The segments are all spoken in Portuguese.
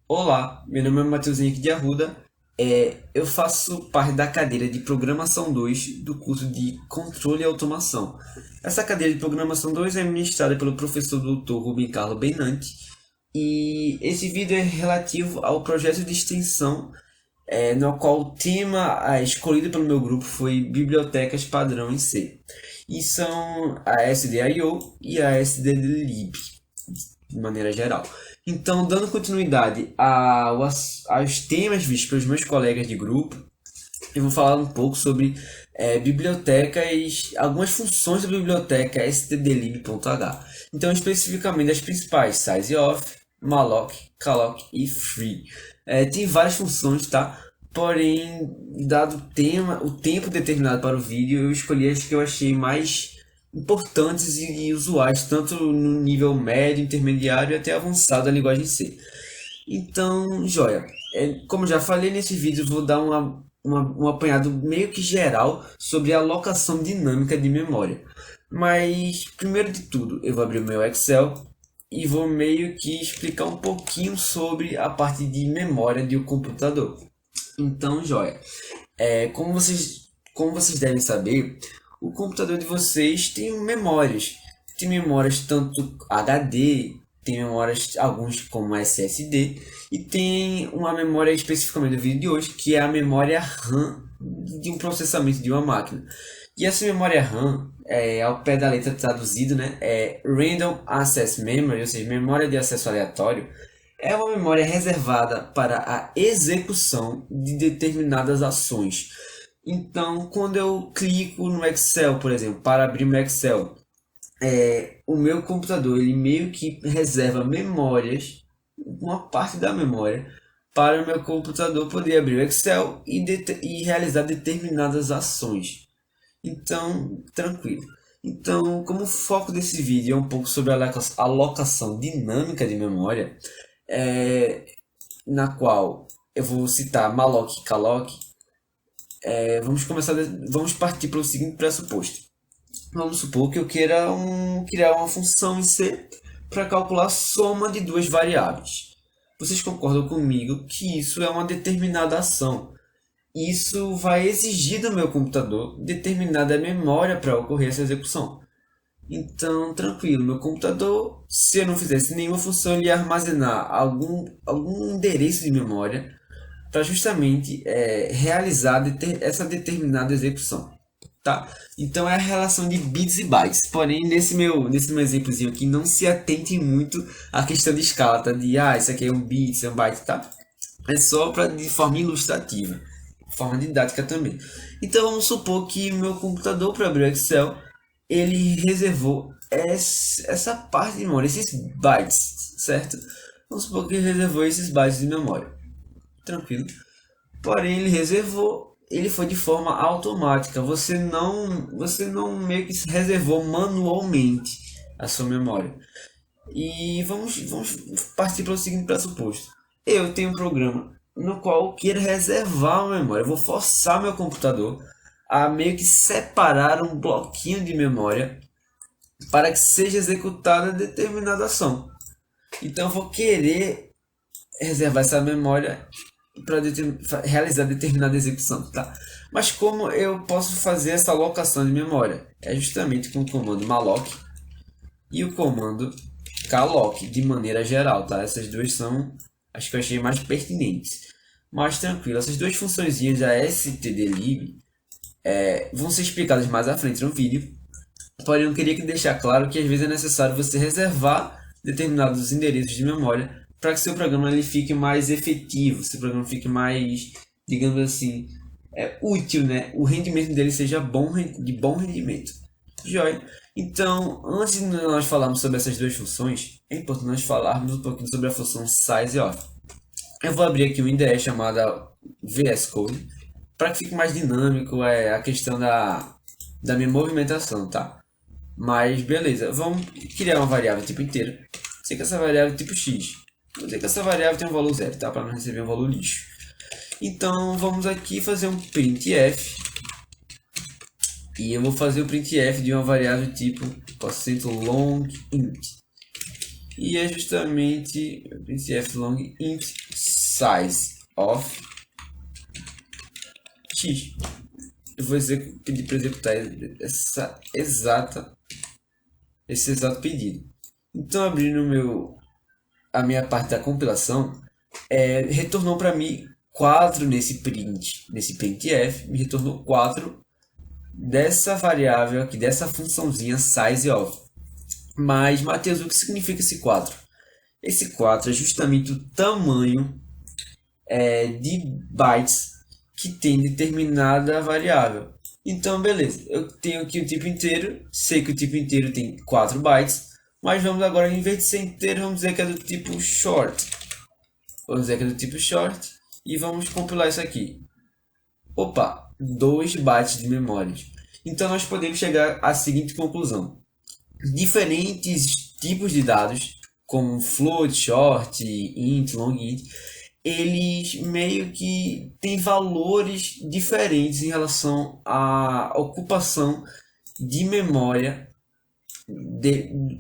Olá, meu nome é Matheus Henrique de Arruda. Eu faço parte da cadeira de Programação 2 do curso de Controle e Automação. Essa cadeira de Programação 2 é ministrada pelo professor Dr. Rubem Carlos Benanti e esse vídeo é relativo ao projeto de extensão no qual o tema escolhido pelo meu grupo foi Bibliotecas Padrão em C. E são a SDIO e a SDLib, de maneira geral. Então, dando continuidade aos temas vistos pelos meus colegas de grupo, eu vou falar um pouco sobre bibliotecas, algumas funções da biblioteca stdlib.h. Então, especificamente as principais, sizeof, malloc, calloc e free. Tem várias funções, tá? Porém, dado o tempo determinado para o vídeo, eu escolhi as que eu achei mais importantes e usuais, tanto no nível médio, intermediário e até avançado da linguagem C. Então, joia. Como já falei nesse vídeo, vou dar um apanhado meio que geral sobre a alocação dinâmica de memória. Mas, primeiro de tudo, eu vou abrir o meu Excel e vou meio que explicar um pouquinho sobre a parte de memória de um computador. Então, joia. Como vocês devem saber, o computador de vocês tem memórias. Tem memórias tanto HD, tem memórias alguns como SSD e tem uma memória especificamente do vídeo de hoje, que é a memória RAM de um processamento de uma máquina. E essa memória RAM, ao pé da letra traduzido, né, é Random Access Memory, ou seja, memória de acesso aleatório. É uma memória reservada para a execução de determinadas ações. Então, quando eu clico no Excel, por exemplo, para abrir meu Excel, o meu computador ele meio que reserva memórias, uma parte da memória, para o meu computador poder abrir o Excel e realizar determinadas ações. Então, tranquilo. Então, como o foco desse vídeo é um pouco sobre a alocação dinâmica de memória, na qual eu vou citar malloc e calloc, vamos partir para o seguinte pressuposto. Vamos supor que eu queira criar uma função em C para calcular a soma de duas variáveis. Vocês concordam comigo que isso é uma determinada ação? Isso vai exigir do meu computador determinada memória para ocorrer essa execução. Então, tranquilo, meu computador, se eu não fizesse nenhuma função, ele ia armazenar algum endereço de memória para justamente realizar essa determinada execução, tá? Então é a relação de bits e bytes. Porém, nesse meu exemplozinho aqui, não se atente muito à questão de escala, tá? Isso aqui é um bit, isso é um byte, tá? É só de forma ilustrativa, forma didática também. Então vamos supor que o meu computador, para abrir o Excel, ele reservou essa parte de memória, esses bytes, certo? Vamos supor que ele reservou esses bytes de memória. Tranquilo. Porém, ele foi de forma automática. Você não meio que reservou manualmente a sua memória. E vamos partir para o seguinte pressuposto. Eu tenho um programa no qual eu quero reservar uma memória. Eu vou forçar meu computador a meio que separar um bloquinho de memória para que seja executada determinada ação. Então eu vou querer reservar essa memória para realizar determinada execução, tá? Mas como eu posso fazer essa alocação de memória? É justamente com o comando malloc e o comando calloc, de maneira geral, tá? Essas duas são as que eu achei mais pertinentes. Mas tranquilo, essas duas funções da stdlib vão ser explicadas mais à frente no vídeo. Porém, eu queria deixar claro que às vezes é necessário você reservar determinados endereços de memória para que seu programa ele fique mais efetivo, seu programa fique mais, digamos assim, útil, né? O rendimento dele seja de bom rendimento. Joia? Então, antes de nós falarmos sobre essas duas funções, é importante nós falarmos um pouquinho sobre a função sizeof. Eu vou abrir aqui uma IDE chamada VS Code para que fique mais dinâmico a questão da minha movimentação, tá? Mas beleza, vamos criar uma variável tipo inteiro. Sei que essa variável é tipo x. Vou dizer que essa variável tem um valor zero, tá? Para não receber um valor lixo. Então vamos aqui fazer um printf E eu vou fazer o printf de uma variável tipo %long int. E é justamente o printf long int size of x. Eu vou pedir para executar esse exato pedido. Então, abrindo a minha parte da compilação, retornou para mim 4 nesse printf, me retornou 4 dessa variável aqui, dessa funçãozinha size of. Mas, Matheus, o que significa esse 4? Esse 4 é justamente o tamanho de bytes que tem determinada variável. Então, beleza, eu tenho aqui o tipo inteiro, sei que o tipo inteiro tem 4 bytes, mas vamos agora, em vez de ser inteiro, vamos dizer que é do tipo short. Vamos dizer que é do tipo short e vamos compilar isso aqui. Opa, 2 bytes de memória. Então, nós podemos chegar à seguinte conclusão. Diferentes tipos de dados, como float, short, int, long int, eles meio que têm valores diferentes em relação à ocupação de memória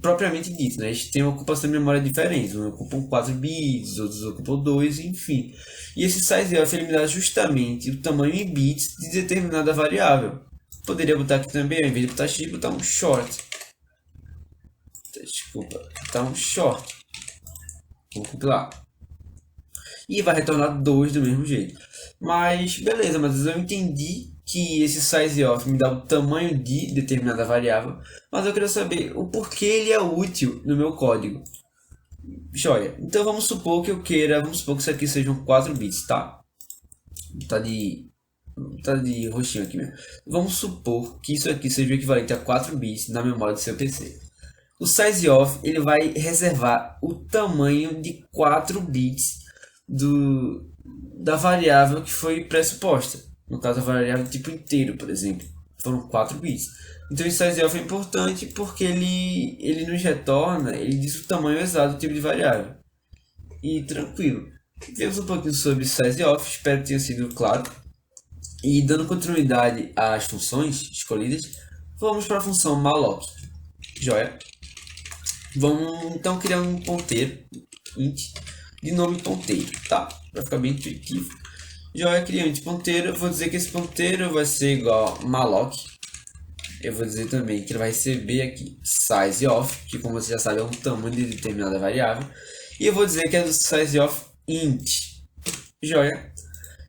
propriamente dito, né? Eles têm uma ocupação de memória diferente, uns ocupam 4 bits, outros ocupam 2, enfim. E esse sizeof ele me dá justamente o tamanho em bits de determinada variável. Poderia botar aqui também, ao invés de botar x, botar um short. Desculpa, botar um short. Vou compilar. E vai retornar 2 do mesmo jeito. Mas, beleza, mas eu entendi que esse sizeof me dá o tamanho de determinada variável, mas eu queria saber o porquê ele é útil no meu código. Joia. Então vamos supor que vamos supor que isso aqui sejam 4 bits, tá? Tá de roxinho aqui mesmo. Vamos supor que isso aqui seja o equivalente a 4 bits na memória do seu PC. O sizeof ele vai reservar o tamanho de 4 bits da variável que foi pressuposta. No caso, a variável tipo inteiro, por exemplo. Foram 4 bits. Então, esse sizeof é importante porque ele nos retorna, ele diz o tamanho exato do tipo de variável. E tranquilo. Vemos um pouquinho sobre sizeof, espero que tenha sido claro. E dando continuidade às funções escolhidas, vamos para a função malloc. Joia. Vamos então criar um ponteiro int de nome ponteiro, tá? Para ficar bem intuitivo. Joia, criante ponteiro, eu vou dizer que esse ponteiro vai ser igual a malloc. Eu vou dizer também que ele vai receber aqui sizeof, que como você já sabe é um tamanho de determinada variável. E eu vou dizer que é do sizeof int. Joia.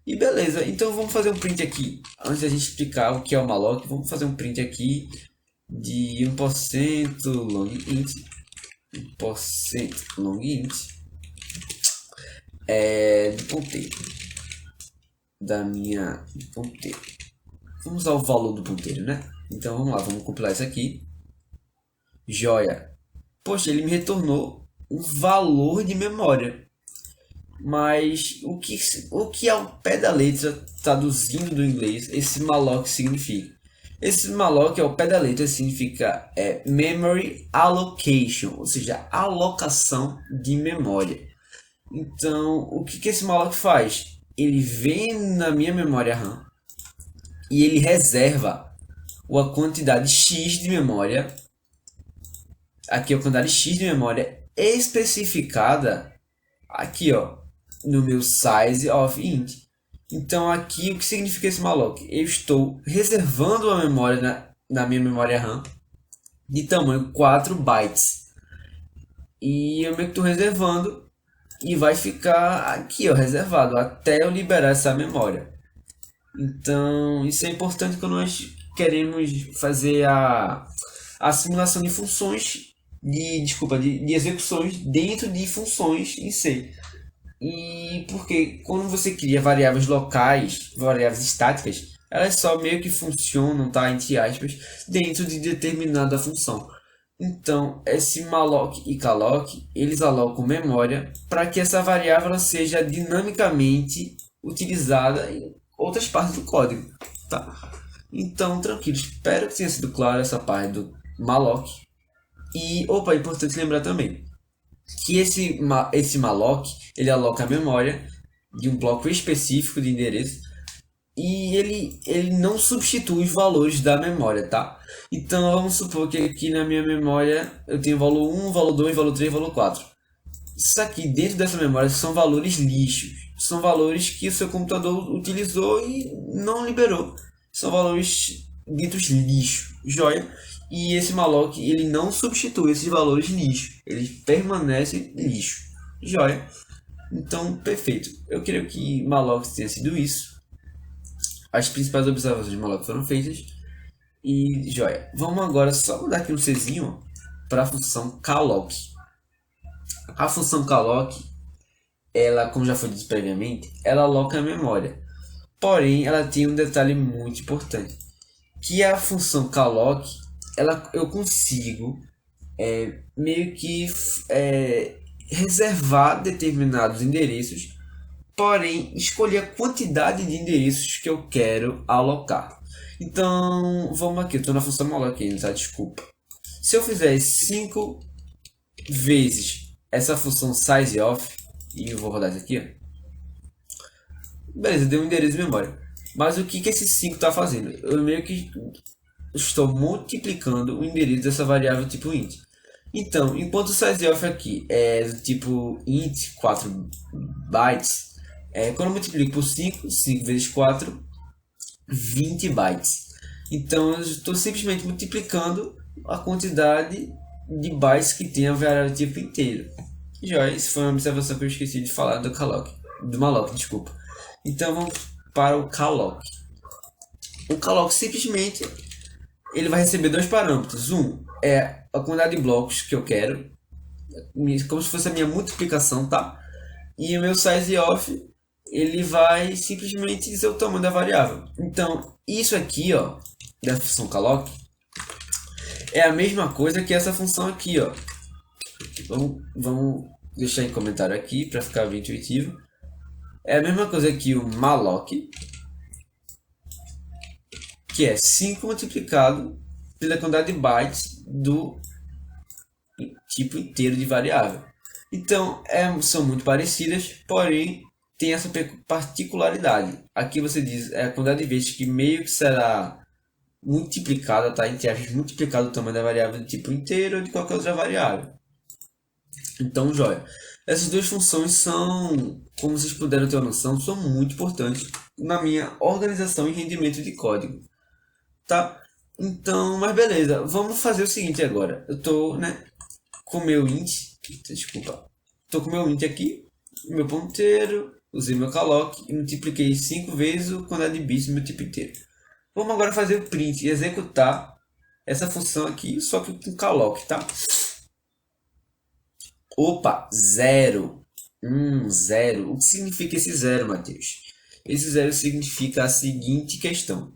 E beleza, então vamos fazer um print aqui. Antes da gente explicar o que é o malloc, vamos fazer um print aqui de 1% long int. 1% long int do ponteiro. Da minha ponteiro. Vamos usar o valor do ponteiro, né? Então vamos lá, vamos compilar isso aqui. Joia. Poxa, ele me retornou um valor de memória. Mas o que ao pé da letra, traduzindo do inglês, esse malloc significa? Esse malloc ao pé da letra significa memory allocation, ou seja, alocação de memória. Então, o que esse malloc faz? Ele vem na minha memória RAM e ele reserva a quantidade X de memória. Aqui é a quantidade X de memória especificada aqui, ó, no meu sizeof int. Então aqui o que significa esse malloc? Eu estou reservando a memória na minha memória RAM de tamanho 4 bytes. E eu meio que estou reservando e vai ficar aqui, ó, reservado até eu liberar essa memória. Então isso é importante quando nós queremos fazer a assimilação de funções de execuções dentro de funções em C. E porque quando você cria variáveis locais, variáveis estáticas, elas só meio que funcionam, tá, entre aspas, dentro de determinada função. Então, esse malloc e calloc, eles alocam memória para que essa variável ela seja dinamicamente utilizada em outras partes do código, tá? Então, tranquilo, espero que tenha sido claro essa parte do malloc. E, é importante lembrar também que esse malloc, ele aloca a memória de um bloco específico de endereço e ele não substitui os valores da memória, tá? Então vamos supor que aqui na minha memória eu tenho valor 1, valor 2, valor 3, valor 4. Isso aqui dentro dessa memória são valores lixos. São valores que o seu computador utilizou e não liberou. São valores ditos lixo, joia? E esse malloc ele não substitui esses valores lixo. Ele permanece lixo, joia? Então, perfeito. Eu creio que malloc tenha sido isso. As principais observações de malloc foram feitas. E, joia. Vamos agora só mudar aqui um Czinho para a função calloc. A função calloc, ela, como já foi dito previamente, ela aloca a memória. Porém, ela tem um detalhe muito importante, que a função calloc, eu consigo meio que reservar determinados endereços, porém escolher a quantidade de endereços que eu quero alocar. Então, vamos aqui, eu estou na função malloc ainda, tá? Desculpa. Se eu fizer 5 vezes essa função sizeOf, e eu vou rodar isso aqui, ó. Beleza, deu um endereço de memória. Mas o que esse 5 está fazendo? Eu meio que estou multiplicando o endereço dessa variável tipo int. Então, enquanto o sizeOf aqui é do tipo int 4 bytes, quando eu multiplico por 5, 5 vezes 4, 20 bytes. Então, eu estou simplesmente multiplicando a quantidade de bytes que tem a variável tipo inteiro. Já, isso foi uma observação que eu esqueci de falar do malloc, desculpa. Então vamos para o calloc. O calloc simplesmente ele vai receber dois parâmetros. Um é a quantidade de blocos que eu quero, como se fosse a minha multiplicação, tá? E o meu sizeOf ele vai simplesmente dizer o tamanho da variável. Então isso aqui, ó, da função calloc é a mesma coisa que essa função aqui, ó. Vamos deixar em comentário aqui para ficar bem intuitivo. É a mesma coisa que o malloc, que é 5 multiplicado pela quantidade de bytes do tipo inteiro de variável. Então, são muito parecidas, porém tem essa particularidade. Aqui você diz a quantidade de vezes que meio que será multiplicada, tá? Entre aspas, multiplicado o tamanho da variável do tipo inteiro ou de qualquer outra variável. Então, joia. Essas duas funções são, como vocês puderam ter uma noção, são muito importantes na minha organização e rendimento de código, tá? Então, mas beleza, vamos fazer o seguinte agora. Eu tô, com meu int, desculpa, tô com meu int aqui, meu ponteiro, usei meu calloc e multipliquei 5 vezes a quantidade de bits no meu tipo inteiro. Vamos agora fazer o print e executar essa função aqui, só que com calloc, tá? Opa, zero. Zero. O que significa esse zero, Matheus? Esse zero significa a seguinte questão.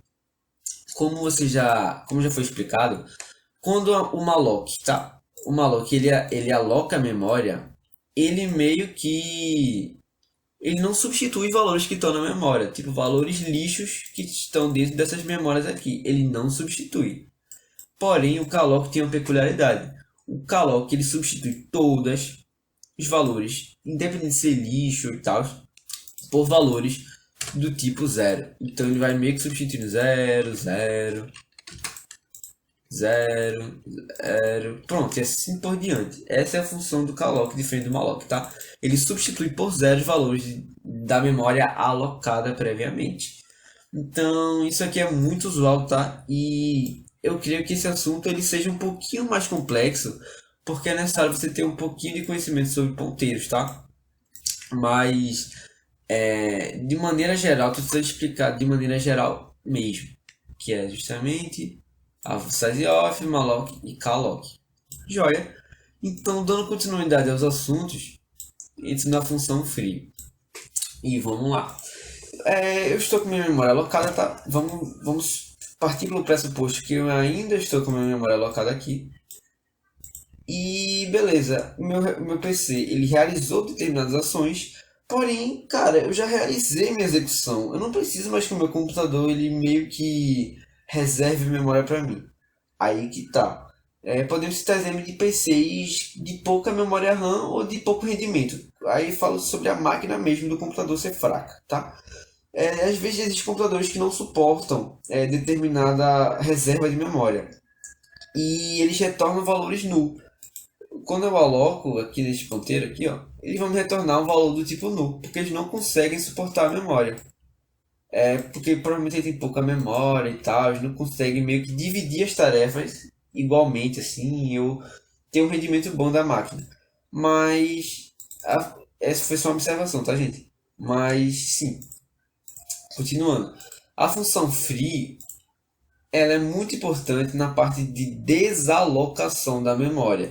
Como já foi explicado, quando o malloc, tá? O malloc ele aloca a memória, ele meio que ele não substitui valores que estão na memória, tipo valores lixos que estão dentro dessas memórias aqui. Ele não substitui. Porém, o calloc tem uma peculiaridade. O calloc ele substitui todos os valores, independente de ser lixo e tal, por valores do tipo zero. Então ele vai meio que substituindo 0, 0, 0, 0. Pronto, e assim por diante. Essa é a função do calloc diferente do malloc, tá? Ele substitui por zero os valores da memória alocada previamente. Então isso aqui é muito usual, tá? E eu creio que esse assunto ele seja um pouquinho mais complexo, porque é necessário você ter um pouquinho de conhecimento sobre ponteiros, tá? Mas, de maneira geral, tu precisa explicar de maneira geral mesmo, que é justamente a sizeOf, malloc e calloc. Joia? Então, dando continuidade aos assuntos, entro na função free. E vamos lá. Eu estou com minha memória alocada, tá? Vamos partir pelo pressuposto que eu ainda estou com minha memória alocada aqui. E beleza, meu PC ele realizou determinadas ações, porém, cara, eu já realizei minha execução. Eu não preciso mais que o meu computador ele meio que reserve memória para mim. Aí que tá. Podemos citar exemplo de PCs de pouca memória RAM ou de pouco rendimento. Aí falo sobre a máquina mesmo do computador ser fraca, tá? Às vezes existem computadores que não suportam determinada reserva de memória e eles retornam valores null. Quando eu aloco aqui neste ponteiro aqui, ó, eles vão me retornar um valor do tipo null, porque eles não conseguem suportar a memória. Porque provavelmente ele tem pouca memória e tal, eles não conseguem meio que dividir as tarefas igualmente assim, ou ter um rendimento bom da máquina. Mas essa foi só uma observação, tá, gente? Mas sim, continuando. A função free, ela é muito importante na parte de desalocação da memória.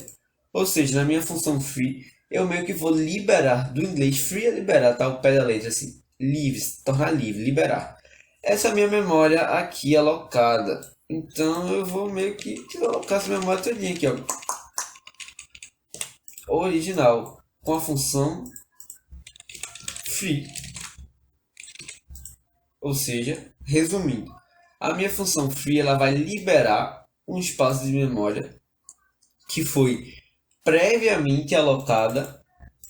Ou seja, na minha função free, eu meio que vou liberar, do inglês free é liberar, tá? O pé da letra assim, livre, tornar livre, liberar. Essa é a minha memória aqui alocada. Então eu vou meio que alocar essa memória todinha aqui, ó. Original, com a função free. Ou seja, resumindo, a minha função free ela vai liberar um espaço de memória que foi previamente alocada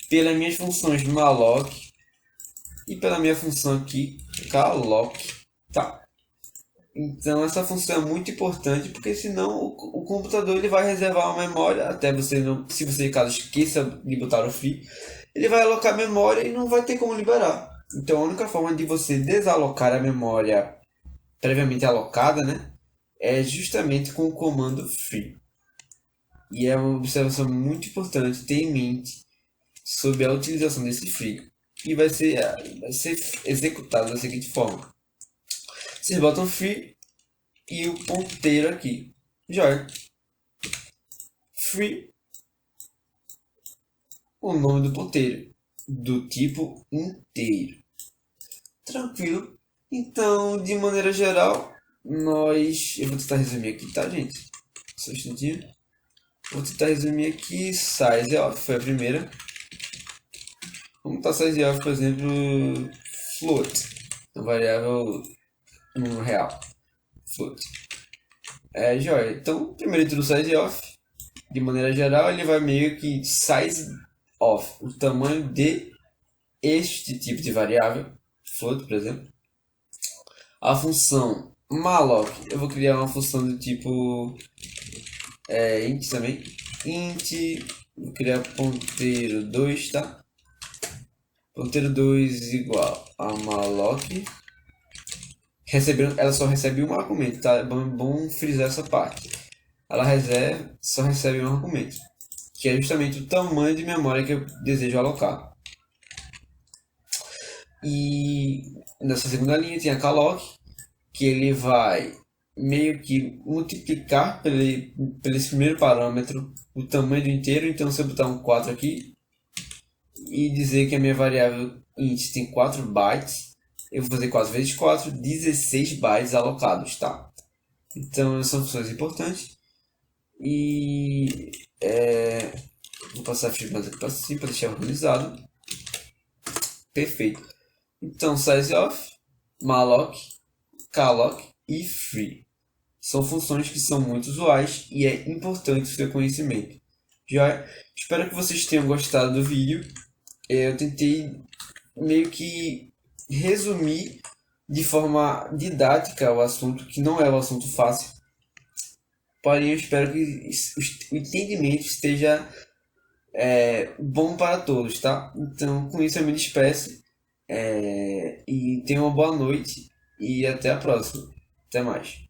pelas minhas funções malloc e pela minha função aqui calloc, tá? Então essa função é muito importante porque senão o computador ele vai reservar uma memória até você não, se você caso esqueça de botar o free, ele vai alocar memória e não vai ter como liberar. Então a única forma de você desalocar a memória previamente alocada, né, é justamente com o comando free. E é uma observação muito importante ter em mente sobre a utilização desse free. E vai ser executado da seguinte forma. Vocês botam free e o ponteiro aqui. Joia. Free. O nome do ponteiro. Do tipo inteiro. Tranquilo. Então, de maneira geral, eu vou tentar resumir aqui, tá, gente? Só um instantinho. Vou tentar resumir aqui. Size off foi a primeira. Vamos botar size off, por exemplo, float. Uma variável número real. Float. Joia. Então, primeiro intro do size off. De maneira geral, ele vai meio que size off. O tamanho de este tipo de variável. Float, por exemplo. A função malloc, eu vou criar uma função do tipo int também. Int, vou criar ponteiro 2, tá? Ponteiro 2 igual a malloc. Ela só recebe um argumento, tá? É bom frisar essa parte. Ela só recebe um argumento, que é justamente o tamanho de memória que eu desejo alocar. E nessa segunda linha tem a calloc, que ele vai meio que multiplicar pelo esse primeiro parâmetro o tamanho do inteiro. Então se eu botar um 4 aqui e dizer que a minha variável int tem 4 bytes, eu vou fazer 4 vezes 4, 16 bytes alocados, tá? Então são funções importantes. E vou passar a fibra aqui para cima para deixar organizado. Perfeito. Então size off, malloc, calloc e free são funções que são muito usuais e é importante o seu conhecimento. Já espero que vocês tenham gostado do vídeo. Eu tentei meio que resumir de forma didática o assunto, que não é um assunto fácil. Porém, eu espero que o entendimento esteja bom para todos, tá? Então, com isso eu me despeço e tenha uma boa noite e até a próxima. Até mais.